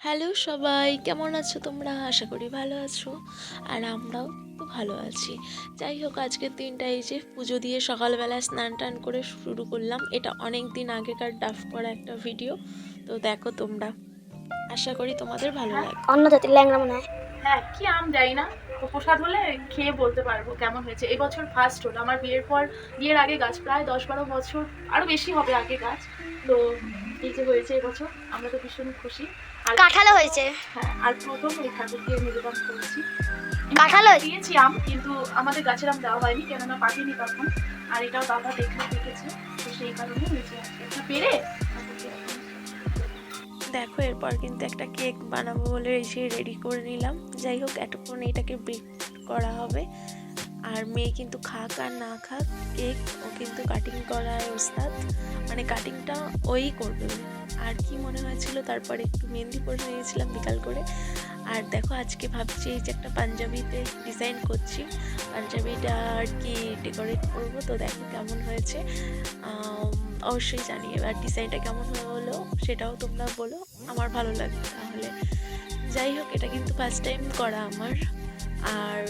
Hello সবাই, কেমন আছো তোমরা? আশা করি ভালো আছো। আর আমরাও তো ভালো আছি। যাই হোক, আজকের দিনটা এই যে পুজো দিয়ে সকালবেলা স্নান টান করে শুরু করলাম। এটা অনেক দিন আগেকার ডাফ করা একটা ভিডিও। তো দেখো তোমরা, আশা করি তোমাদের ভালো হ্যাঁ, লাগবে। অন্য জাতির ল্যাংড়া মনে হয়। হ্যাঁ, কি আম জানি না। প্রসাদ হলে খেয়ে বলতে পারবো কেমন হয়েছে। এবছর ফার্স্ট হলো আমার বিয়ের আগে গাছ, প্রায় 10-12 বছর আরো বেশি হবে আগে গাছ। তো এই যে হয়েছে এবছর, আমরা তো ভীষণ খুশি। আর কাঁঠালও হয়েছে। হ্যাঁ, আর প্রথম এই ঠাকুরকে নিবেদন করেছি। কাঁঠালও দিয়েছি আম, কিন্তু আমাদের গাছের আম দেওয়া হয়নি, কেননা পাকেনি তখন। আর এটাও বাবা দেখেছে, তো সেই কারণে নিচে আজকে এটা পেরে ঠাকুরকে এখন দেখো, এরপর কিন্তু একটা কেক বানাবো বলে এসে রেডি করে নিলাম। যাই হোক, এতক্ষণ এটাকে বেক করা হবে। আর মেয়ে কিন্তু খাক আর না খাক, কেক ও কিন্তু কাটিং করায় ওস্তাদ, মানে কাটিংটা ওই করবে। আর কি মনে হয়েছিল, তারপরে একটু মেহেন্দি পরে নিয়েছিলাম বিকাল করে। আর দেখো, আজকে ভাবছি এই যে একটা পাঞ্জাবিতে ডিজাইন করছি, পাঞ্জাবিটা আর কি ডেকোরেট করবো। তো দেখো কেমন হয়েছে, অবশ্যই জানিয়ে। আর ডিজাইনটা কেমন হলো সেটাও তোমরা বলো, আমার ভালো লাগবে তাহলে। যাই হোক, এটা কিন্তু ফার্স্ট টাইম করা আমার, আর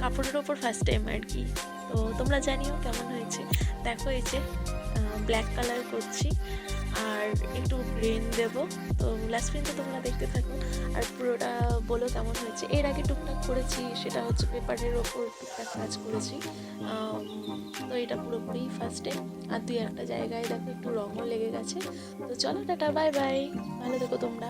কাপড়ের ওপর ফার্স্ট টাইম আর কি। তো তোমরা জানিও কেমন হয়েছে। দেখো, এই যে ব্ল্যাক কালার করছি আর একটু গ্রিন দেব। তো লাস্ট পর্যন্ত তোমরা দেখতে থাকো আর পুরোটা বলো কেমন হয়েছে। এর আগে টুকটাক করেছি, সেটা হচ্ছে পেপারের ওপর টুকটাক কাজ করেছি। তো এটা পুরোপুরি ফার্স্ট টাইম। আর দুই একটা জায়গায় দেখো একটু রঙও লেগে গেছে। তো চলো, টাটা, বাই বাই, ভালো থেকো তোমরা।